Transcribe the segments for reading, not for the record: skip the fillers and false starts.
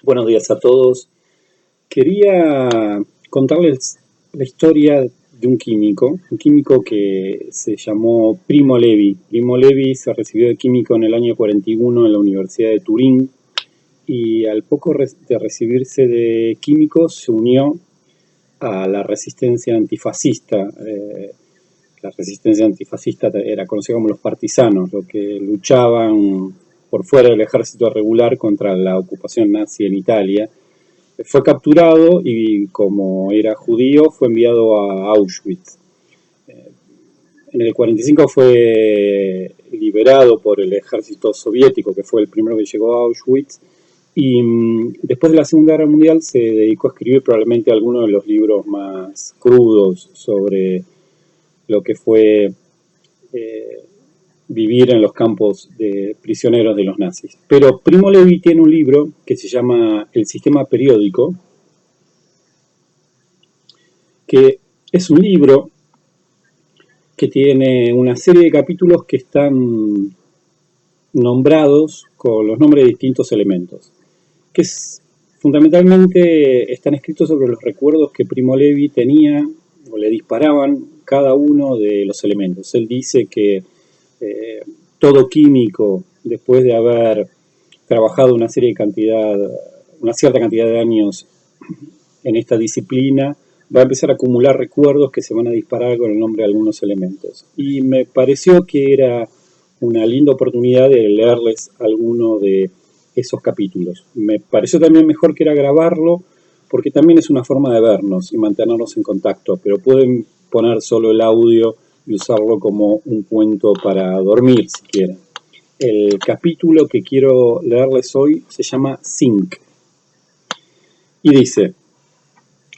Buenos días a todos. Quería contarles la historia de un químico que se llamó Primo Levi. Primo Levi se recibió de químico en el año 41 en la Universidad de Turín y al poco de recibirse de químico se unió a la resistencia antifascista. La resistencia antifascista era conocida como los partisanos, los que luchaban por fuera del ejército regular contra la ocupación nazi en Italia. Fue capturado y, como era judío, fue enviado a Auschwitz. En el 45 fue liberado por el ejército soviético, que fue el primero que llegó a Auschwitz, y después de la Segunda Guerra Mundial se dedicó a escribir probablemente algunos de los libros más crudos sobre lo que fue vivir en los campos de prisioneros de los nazis. Pero Primo Levi tiene un libro que se llama El sistema periódico, que es un libro que tiene una serie de capítulos que están nombrados con los nombres de distintos elementos, que fundamentalmente están escritos sobre los recuerdos que Primo Levi tenía o le disparaban cada uno de los elementos. Él dice que todo químico, después de haber trabajado una cierta cantidad de años en esta disciplina, va a empezar a acumular recuerdos que se van a disparar con el nombre de algunos elementos. Y me pareció que era una linda oportunidad de leerles alguno de esos capítulos. Me pareció también mejor que era grabarlo, porque también es una forma de vernos y mantenernos en contacto, pero pueden poner solo el audio y usarlo como un cuento para dormir si quieren. El capítulo que quiero leerles hoy se llama Zinc y dice: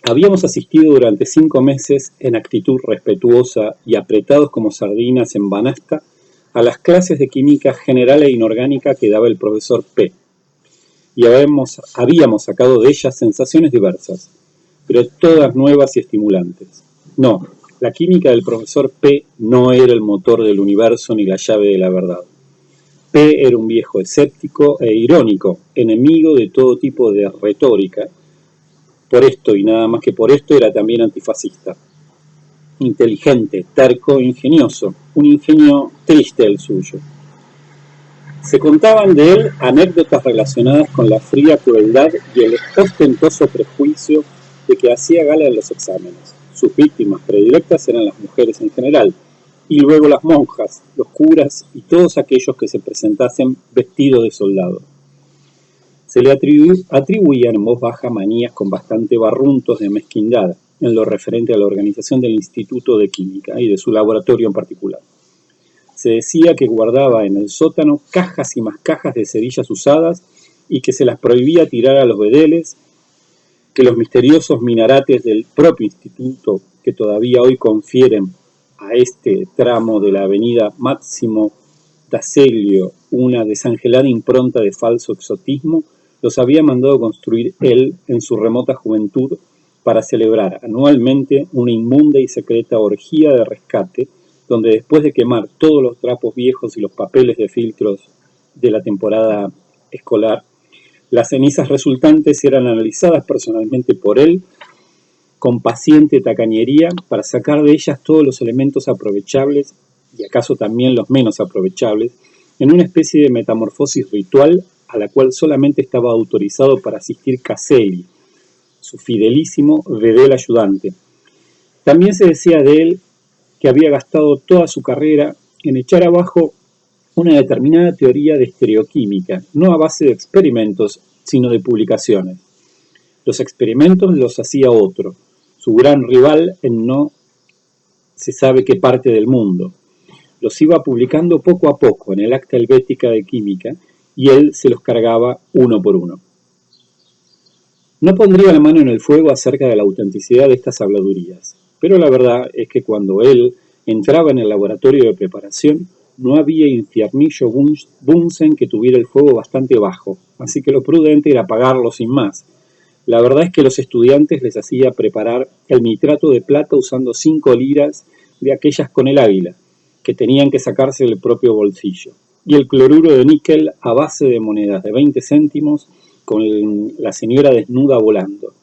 habíamos asistido durante 5 meses en actitud respetuosa y apretados como sardinas en banasta a las clases de química general e inorgánica que daba el profesor P. Y habíamos sacado de ellas sensaciones diversas, pero todas nuevas y estimulantes. No, la química del profesor P no era el motor del universo ni la llave de la verdad. P era un viejo escéptico e irónico, enemigo de todo tipo de retórica. Por esto, y nada más que por esto, era también antifascista. Inteligente, terco e ingenioso, un ingenio triste el suyo. Se contaban de él anécdotas relacionadas con la fría crueldad y el ostentoso prejuicio de que hacía gala en los exámenes. Sus víctimas predilectas eran las mujeres en general, y luego las monjas, los curas y todos aquellos que se presentasen vestidos de soldado. Se le atribuían en voz baja manías con bastante barruntos de mezquindad en lo referente a la organización del Instituto de Química y de su laboratorio en particular. Se decía que guardaba en el sótano cajas y más cajas de cerillas usadas y que se las prohibía tirar a los bedeles, que los misteriosos minarates del propio instituto que todavía hoy confieren a este tramo de la avenida Máximo D'Azeglio una desangelada impronta de falso exotismo, los había mandado construir él en su remota juventud para celebrar anualmente una inmunda y secreta orgía de rescate, donde después de quemar todos los trapos viejos y los papeles de filtros de la temporada escolar, las cenizas resultantes eran analizadas personalmente por él con paciente tacañería para sacar de ellas todos los elementos aprovechables y acaso también los menos aprovechables, en una especie de metamorfosis ritual a la cual solamente estaba autorizado para asistir Caselli, su fidelísimo vedel ayudante. También se decía de él que había gastado toda su carrera en echar abajo una determinada teoría de estereoquímica, no a base de experimentos, sino de publicaciones. Los experimentos los hacía otro, su gran rival en no se sabe qué parte del mundo. Los iba publicando poco a poco en el Acta Helvética de Química y él se los cargaba uno por uno. No pondría la mano en el fuego acerca de la autenticidad de estas habladurías, pero la verdad es que cuando él entraba en el laboratorio de preparación no había infiernillo Bunsen que tuviera el fuego bastante bajo, así que lo prudente era apagarlo sin más. La verdad es que los estudiantes les hacía preparar el nitrato de plata usando 5 liras de aquellas con el águila, que tenían que sacarse del propio bolsillo, y el cloruro de níquel a base de monedas de 20 céntimos con la señora desnuda volando.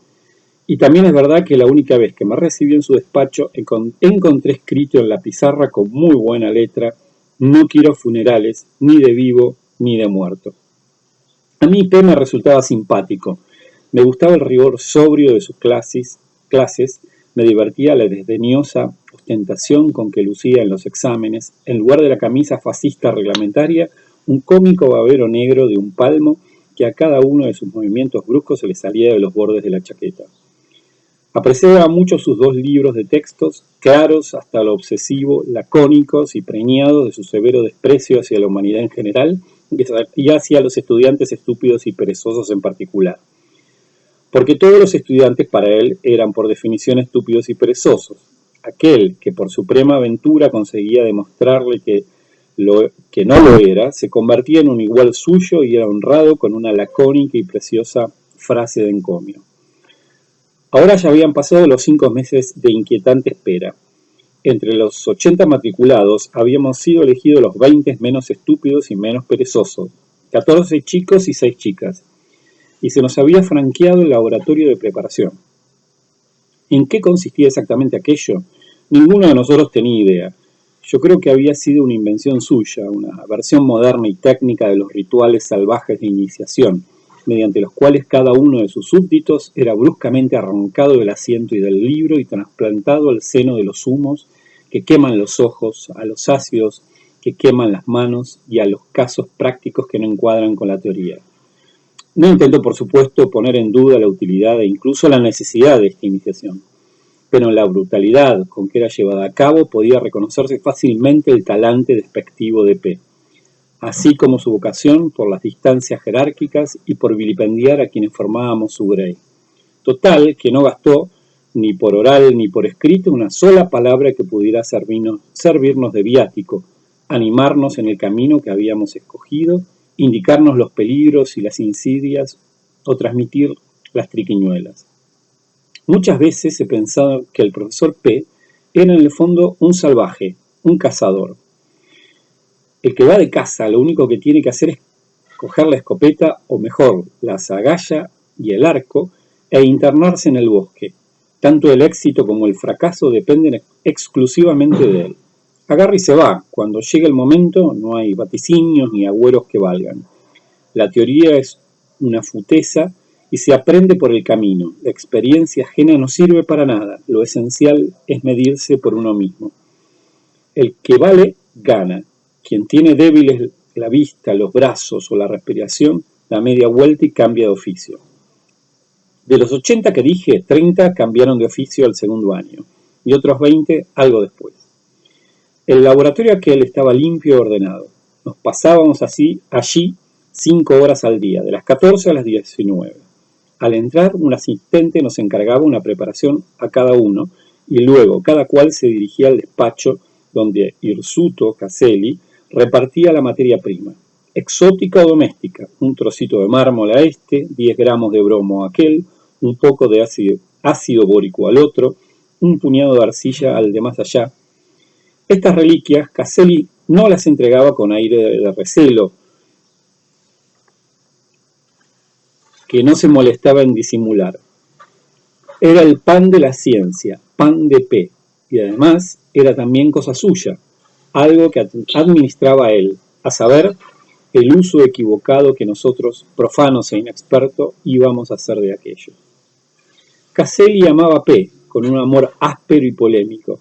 Y también es verdad que la única vez que me recibió en su despacho encontré escrito en la pizarra con muy buena letra: no quiero funerales, ni de vivo ni de muerto. A mí P me resultaba simpático. Me gustaba el rigor sobrio de sus clases, me divertía la desdeñosa ostentación con que lucía en los exámenes, en lugar de la camisa fascista reglamentaria, un cómico babero negro de un palmo que a cada uno de sus movimientos bruscos se le salía de los bordes de la chaqueta. Apreciaba mucho sus 2 libros de textos, claros hasta lo obsesivo, lacónicos y preñados de su severo desprecio hacia la humanidad en general y hacia los estudiantes estúpidos y perezosos en particular. Porque todos los estudiantes para él eran por definición estúpidos y perezosos. Aquel que por suprema aventura conseguía demostrarle que no lo era, se convertía en un igual suyo y era honrado con una lacónica y preciosa frase de encomio. Ahora ya habían pasado los 5 meses de inquietante espera. Entre los 80 matriculados habíamos sido elegidos los 20 menos estúpidos y menos perezosos, 14 chicos y 6 chicas, y se nos había franqueado el laboratorio de preparación. ¿En qué consistía exactamente aquello? Ninguno de nosotros tenía idea. Yo creo que había sido una invención suya, una versión moderna y técnica de los rituales salvajes de iniciación, mediante los cuales cada uno de sus súbditos era bruscamente arrancado del asiento y del libro y trasplantado al seno de los humos que queman los ojos, a los ácidos que queman las manos y a los casos prácticos que no encuadran con la teoría. No intento, por supuesto, poner en duda la utilidad e incluso la necesidad de esta iniciación, pero en la brutalidad con que era llevada a cabo podía reconocerse fácilmente el talante despectivo de P, así como su vocación por las distancias jerárquicas y por vilipendiar a quienes formábamos su grey. Total, que no gastó, ni por oral ni por escrito, una sola palabra que pudiera servirnos de viático, animarnos en el camino que habíamos escogido, indicarnos los peligros y las insidias o transmitir las triquiñuelas. Muchas veces he pensado que el profesor P era en el fondo un salvaje, un cazador. El que va de caza lo único que tiene que hacer es coger la escopeta, o mejor, la azagaya y el arco, e internarse en el bosque. Tanto el éxito como el fracaso dependen exclusivamente de él. Agarra y se va. Cuando llegue el momento no hay vaticinios ni agüeros que valgan. La teoría es una futeza y se aprende por el camino. La experiencia ajena no sirve para nada. Lo esencial es medirse por uno mismo. El que vale, gana. Quien tiene débiles la vista, los brazos o la respiración, da media vuelta y cambia de oficio. De los 80 que dije, 30 cambiaron de oficio al segundo año y otros 20 algo después. El laboratorio aquel estaba limpio y ordenado. Nos pasábamos allí 5 horas al día, de las 14 a las 19. Al entrar, un asistente nos encargaba una preparación a cada uno y luego cada cual se dirigía al despacho donde Hirsuto Caselli repartía la materia prima, exótica o doméstica, un trocito de mármol a este, 10 gramos de bromo a aquel, un poco de ácido bórico al otro, un puñado de arcilla al de más allá. Estas reliquias Caselli no las entregaba con aire de recelo, que no se molestaba en disimular. Era el pan de la ciencia, pan de P, y además era también cosa suya, algo que administraba él, a saber, el uso equivocado que nosotros, profanos e inexpertos, íbamos a hacer de aquello. Caselli amaba a P, con un amor áspero y polémico.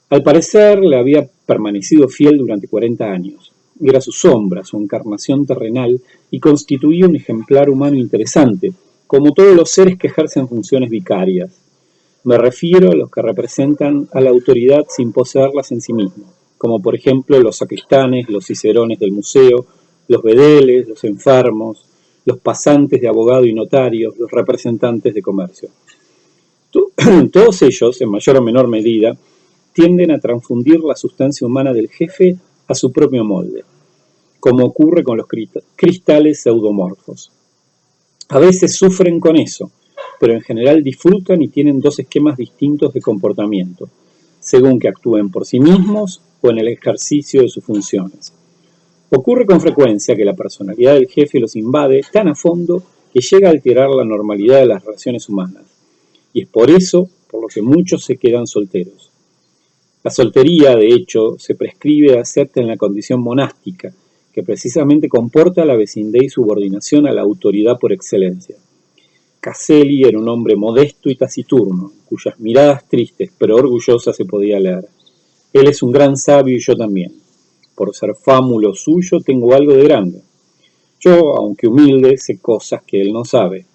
Al parecer le había permanecido fiel durante 40 años. Era su sombra, su encarnación terrenal, y constituía un ejemplar humano interesante, como todos los seres que ejercen funciones vicarias. Me refiero a los que representan a la autoridad sin poseerlas en sí mismos, como por ejemplo los sacristanes, los cicerones del museo, los bedeles, los enfermos, los pasantes de abogado y notario, los representantes de comercio. Todos ellos, en mayor o menor medida, tienden a transfundir la sustancia humana del jefe a su propio molde, como ocurre con los cristales pseudomorfos. A veces sufren con eso, pero en general disfrutan y tienen 2 esquemas distintos de comportamiento, según que actúen por sí mismos o en el ejercicio de sus funciones. Ocurre con frecuencia que la personalidad del jefe los invade tan a fondo que llega a alterar la normalidad de las relaciones humanas. Y es por eso por lo que muchos se quedan solteros. La soltería, de hecho, se prescribe acepta en la condición monástica, que precisamente comporta la vecindad y subordinación a la autoridad por excelencia. Caselli era un hombre modesto y taciturno, cuyas miradas tristes pero orgullosas se podía leer. Él es un gran sabio y yo también. Por ser fámulo suyo tengo algo de grande. Yo, aunque humilde, sé cosas que él no sabe.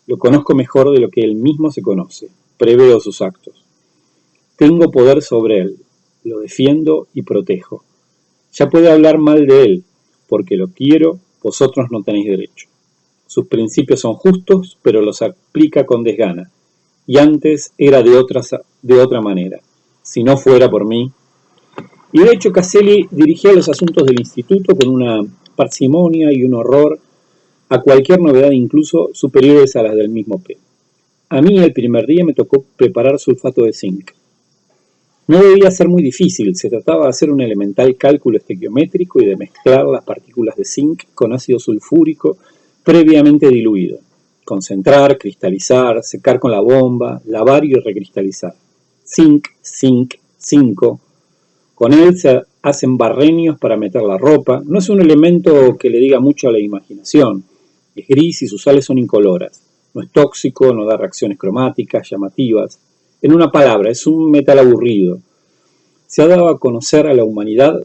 Lo conozco mejor de lo que él mismo se conoce. Preveo sus actos. Tengo poder sobre él. Lo defiendo y protejo. Ya puede hablar mal de él, porque lo quiero, vosotros no tenéis derecho. Sus principios son justos, pero los aplica con desgana. Y antes era de otra manera. Si no fuera por mí. Y de hecho Caselli dirigía los asuntos del instituto con una parsimonia y un horror a cualquier novedad, incluso superiores a las del mismo P. A mí el primer día me tocó preparar sulfato de zinc. No debía ser muy difícil, se trataba de hacer un elemental cálculo estequiométrico y de mezclar las partículas de zinc con ácido sulfúrico previamente diluido. Concentrar, cristalizar, secar con la bomba, lavar y recristalizar. Zinc, zinc, 5. Con él se hacen barrenios para meter la ropa. No es un elemento que le diga mucho a la imaginación. Es gris y sus sales son incoloras. No es tóxico, no da reacciones cromáticas, llamativas. En una palabra, es un metal aburrido. Se ha dado a conocer a la humanidad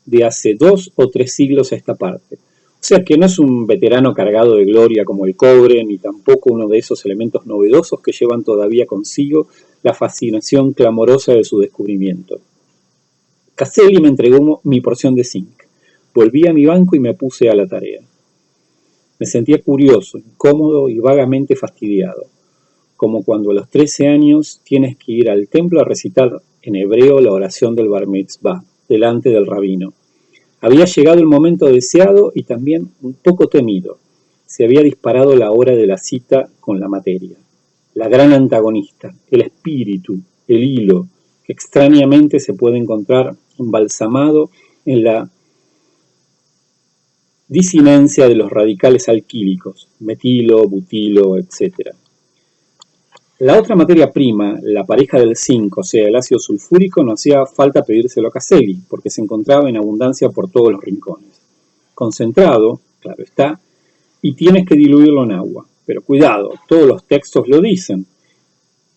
de hace 2 o 3 siglos a esta parte. O sea que no es un veterano cargado de gloria como el cobre, ni tampoco uno de esos elementos novedosos que llevan todavía consigo la fascinación clamorosa de su descubrimiento. Caselli me entregó mi porción de zinc. Volví a mi banco y me puse a la tarea. Me sentía curioso, incómodo y vagamente fastidiado, como cuando a los 13 años tienes que ir al templo a recitar en hebreo la oración del Bar Mitzvah, delante del rabino. Había llegado el momento deseado y también un poco temido. Se había disparado la hora de la cita con la materia. La gran antagonista, el espíritu, el hilo, que extrañamente se puede encontrar embalsamado en la disinencia de los radicales alquílicos, metilo, butilo, etc. La otra materia prima, la pareja del zinc, o sea, el ácido sulfúrico, no hacía falta pedírselo a Caselli, porque se encontraba en abundancia por todos los rincones. Concentrado, claro está, y tienes que diluirlo en agua. Pero cuidado, todos los textos lo dicen.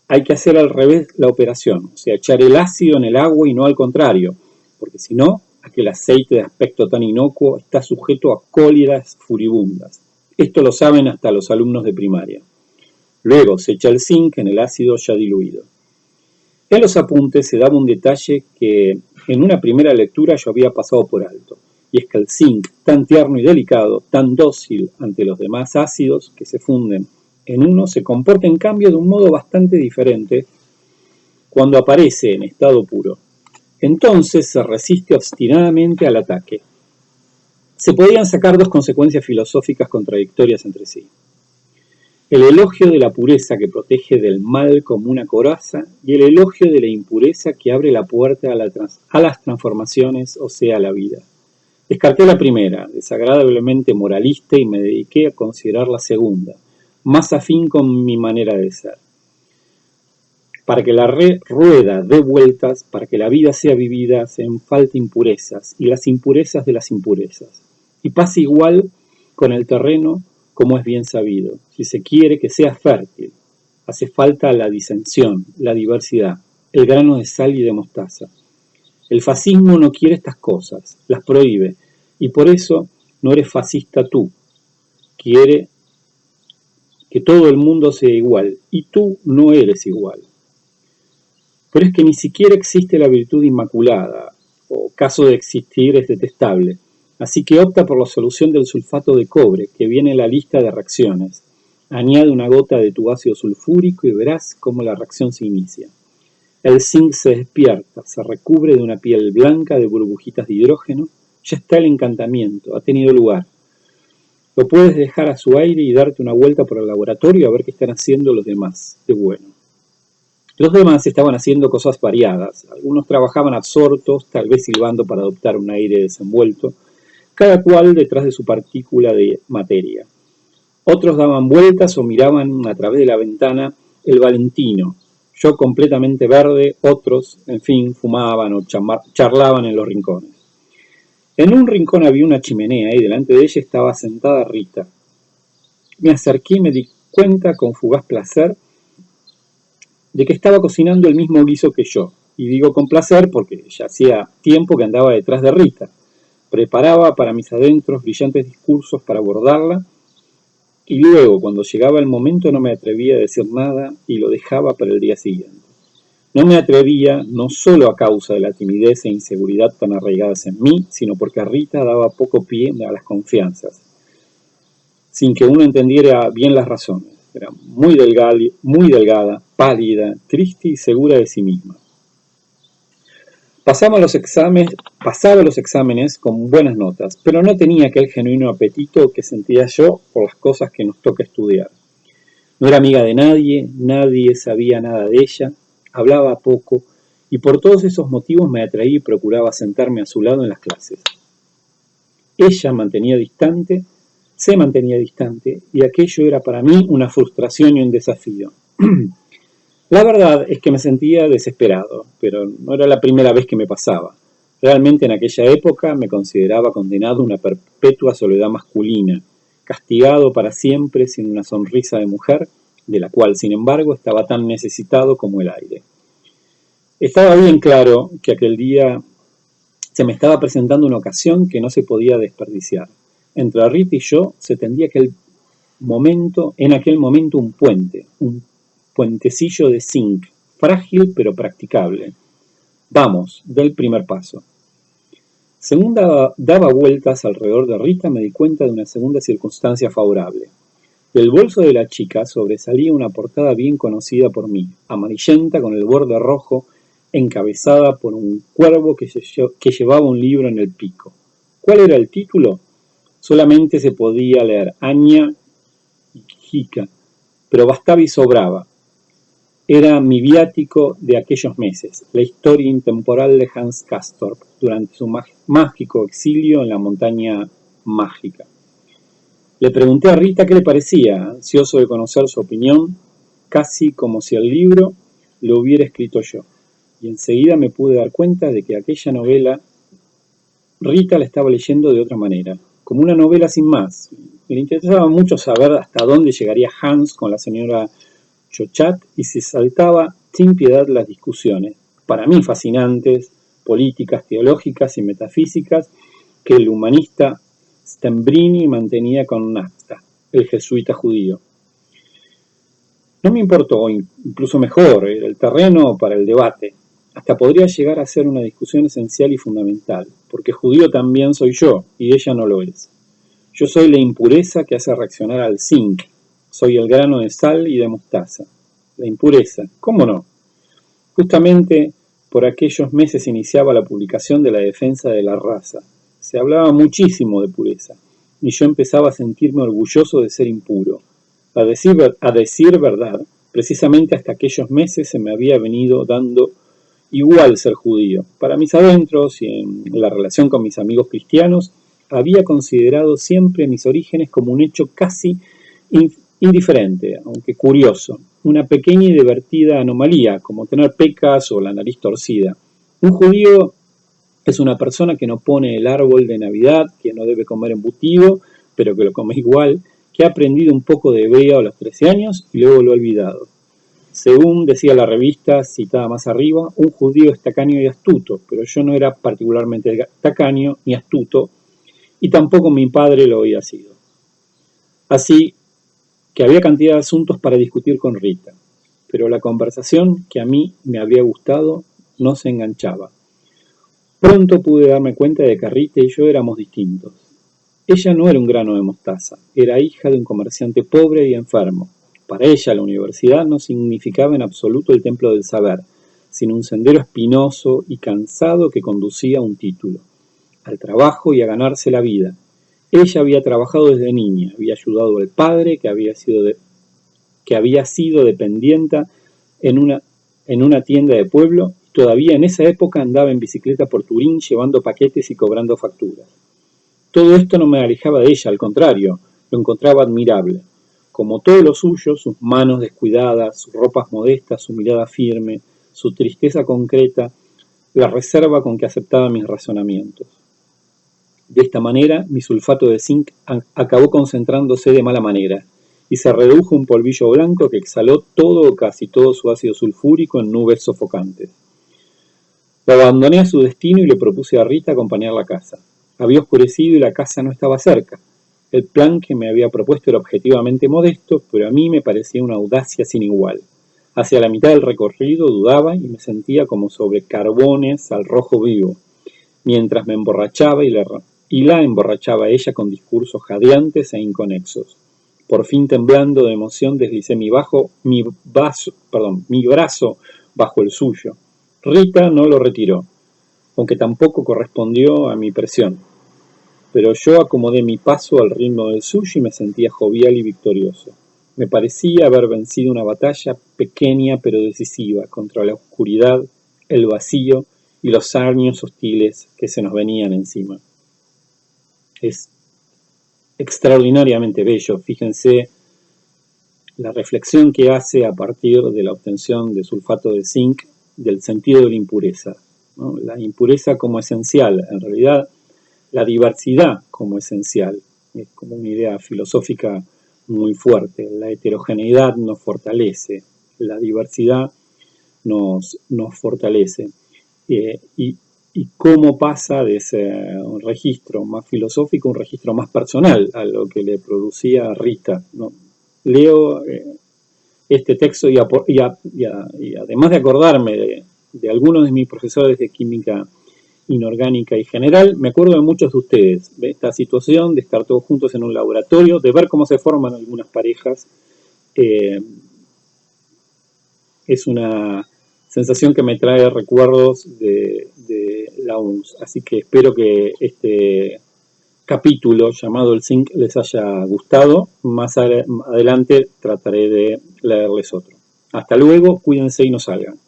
Hay que hacer al revés la operación, o sea, echar el ácido en el agua y no al contrario, porque si no, aquel aceite de aspecto tan inocuo está sujeto a cóleras furibundas. Esto lo saben hasta los alumnos de primaria. Luego se echa el zinc en el ácido ya diluido. En los apuntes se daba un detalle que en una primera lectura yo había pasado por alto, y es que el zinc, tan tierno y delicado, tan dócil ante los demás ácidos que se funden en uno, se comporta en cambio de un modo bastante diferente cuando aparece en estado puro. Entonces se resiste obstinadamente al ataque. Se podían sacar 2 consecuencias filosóficas contradictorias entre sí. El elogio de la pureza que protege del mal como una coraza y el elogio de la impureza que abre la puerta a las transformaciones, o sea, a la vida. Descarté la primera, desagradablemente moralista, y me dediqué a considerar la segunda, más afín con mi manera de ser. Para que la rueda dé vueltas, para que la vida sea vivida, hacen falta impurezas, y las impurezas de las impurezas. Y pasa igual con el terreno, como es bien sabido. Si se quiere que sea fértil, hace falta la disensión, la diversidad, el grano de sal y de mostaza. El fascismo no quiere estas cosas, las prohíbe, y por eso no eres fascista tú. Quiere que todo el mundo sea igual, y tú no eres igual. Pero es que ni siquiera existe la virtud inmaculada, o caso de existir es detestable. Así que opta por la solución del sulfato de cobre, que viene en la lista de reacciones. Añade una gota de tu ácido sulfúrico y verás cómo la reacción se inicia. El zinc se despierta, se recubre de una piel blanca de burbujitas de hidrógeno. Ya está el encantamiento, ha tenido lugar. Lo puedes dejar a su aire y darte una vuelta por el laboratorio a ver qué están haciendo los demás, de bueno. Los demás estaban haciendo cosas variadas. Algunos trabajaban absortos, tal vez silbando para adoptar un aire desenvuelto, cada cual detrás de su partícula de materia. Otros daban vueltas o miraban a través de la ventana el Valentino. Yo completamente verde, otros, en fin, fumaban o charlaban en los rincones. En un rincón había una chimenea y delante de ella estaba sentada Rita. Me acerqué y me di cuenta con fugaz placer de que estaba cocinando el mismo guiso que yo. Y digo con placer porque ya hacía tiempo que andaba detrás de Rita. Preparaba para mis adentros brillantes discursos para abordarla y luego, cuando llegaba el momento, no me atrevía a decir nada y lo dejaba para el día siguiente. No me atrevía no solo a causa de la timidez e inseguridad tan arraigadas en mí, sino porque Rita daba poco pie a las confianzas, sin que uno entendiera bien las razones. Era muy delgada, pálida, triste y segura de sí misma. Pasaba los exámenes con buenas notas, pero no tenía aquel genuino apetito que sentía yo por las cosas que nos toca estudiar. No era amiga de nadie, nadie sabía nada de ella, hablaba poco, y por todos esos motivos me atraí y procuraba sentarme a su lado en las clases. Ella se mantenía distante, y aquello era para mí una frustración y un desafío. La verdad es que me sentía desesperado, pero no era la primera vez que me pasaba. Realmente en aquella época me consideraba condenado a una perpetua soledad masculina, castigado para siempre sin una sonrisa de mujer, de la cual, sin embargo, estaba tan necesitado como el aire. Estaba bien claro que aquel día se me estaba presentando una ocasión que no se podía desperdiciar. Entre Rita y yo se tendía en aquel momento un puentecillo de zinc, frágil pero practicable. Vamos, del primer paso. Según daba vueltas alrededor de Rita, me di cuenta de una segunda circunstancia favorable. Del bolso de la chica sobresalía una portada bien conocida por mí, amarillenta con el borde rojo, encabezada por un cuervo que llevaba un libro en el pico. ¿Cuál era el título? Solamente se podía leer Aña y Jica, pero bastaba y sobraba. Era mi viático de aquellos meses, la historia intemporal de Hans Castorp durante su mágico exilio en la montaña mágica. Le pregunté a Rita qué le parecía, ansioso de conocer su opinión, casi como si el libro lo hubiera escrito yo. Y enseguida me pude dar cuenta de que aquella novela Rita la estaba leyendo de otra manera, como una novela sin más. Le interesaba mucho saber hasta dónde llegaría Hans con la señora Chochat y se saltaba sin piedad las discusiones, para mí fascinantes, políticas, teológicas y metafísicas, que el humanista Stembrini mantenía con Nafta, el jesuita judío. No me importó, incluso mejor, era el terreno para el debate. Hasta podría llegar a ser una discusión esencial y fundamental, porque judío también soy yo, y ella no lo es. Yo soy la impureza que hace reaccionar al zinc, soy el grano de sal y de mostaza. La impureza, ¿cómo no? Justamente por aquellos meses iniciaba la publicación de la defensa de la raza. Se hablaba muchísimo de pureza, y yo empezaba a sentirme orgulloso de ser impuro. A decir verdad, precisamente hasta aquellos meses se me había venido dando igual ser judío. Para mis adentros y en la relación con mis amigos cristianos, había considerado siempre mis orígenes como un hecho casi indiferente, aunque curioso, una pequeña y divertida anomalía, como tener pecas o la nariz torcida. Un judío es una persona que no pone el árbol de Navidad, que no debe comer embutido, pero que lo come igual, que ha aprendido un poco de hebreo a los 13 años y luego lo ha olvidado. Según decía la revista citada más arriba, un judío es tacaño y astuto, pero yo no era particularmente tacaño ni astuto, y tampoco mi padre lo había sido. Así que había cantidad de asuntos para discutir con Rita, pero la conversación que a mí me habría gustado no se enganchaba. Pronto pude darme cuenta de que Rita y yo éramos distintos. Ella no era un grano de mostaza, era hija de un comerciante pobre y enfermo. Para ella la universidad no significaba en absoluto el templo del saber, sino un sendero espinoso y cansado que conducía a un título, al trabajo y a ganarse la vida. Ella había trabajado desde niña, había ayudado al padre que había sido dependienta en una tienda de pueblo, y todavía en esa época andaba en bicicleta por Turín llevando paquetes y cobrando facturas. Todo esto no me alejaba de ella, al contrario, lo encontraba admirable. Como todo lo suyo, sus manos descuidadas, sus ropas modestas, su mirada firme, su tristeza concreta, la reserva con que aceptaba mis razonamientos. De esta manera, mi sulfato de zinc acabó concentrándose de mala manera y se redujo a un polvillo blanco que exhaló todo o casi todo su ácido sulfúrico en nubes sofocantes. Lo abandoné a su destino y le propuse a Rita acompañar la casa. Había oscurecido y la casa no estaba cerca. El plan que me había propuesto era objetivamente modesto, pero a mí me parecía una audacia sin igual. Hacia la mitad del recorrido dudaba y me sentía como sobre carbones al rojo vivo, mientras me emborrachaba y la emborrachaba ella con discursos jadeantes e inconexos. Por fin, temblando de emoción, deslicé mi brazo bajo el suyo. Rita no lo retiró, aunque tampoco correspondió a mi presión. Pero yo acomodé mi paso al ritmo del suyo y me sentía jovial y victorioso. Me parecía haber vencido una batalla pequeña pero decisiva contra la oscuridad, el vacío y los años hostiles que se nos venían encima. Es extraordinariamente bello, fíjense la reflexión que hace a partir de la obtención de sulfato de zinc del sentido de la impureza, ¿no? La impureza como esencial, en realidad la diversidad como esencial, es como una idea filosófica muy fuerte. La heterogeneidad nos fortalece, la diversidad nos fortalece. Y cómo pasa de ese registro más filosófico a un registro más personal, a lo que le producía a Rita, ¿no? Leo este texto y además de acordarme de algunos de mis profesores de química inorgánica y general, me acuerdo de muchos de ustedes, de esta situación, de estar todos juntos en un laboratorio, de ver cómo se forman algunas parejas. Es una sensación que me trae recuerdos de la UNS, así que espero que este capítulo llamado El Zinc les haya gustado. Más adelante trataré de leerles otro. Hasta luego, cuídense y no salgan.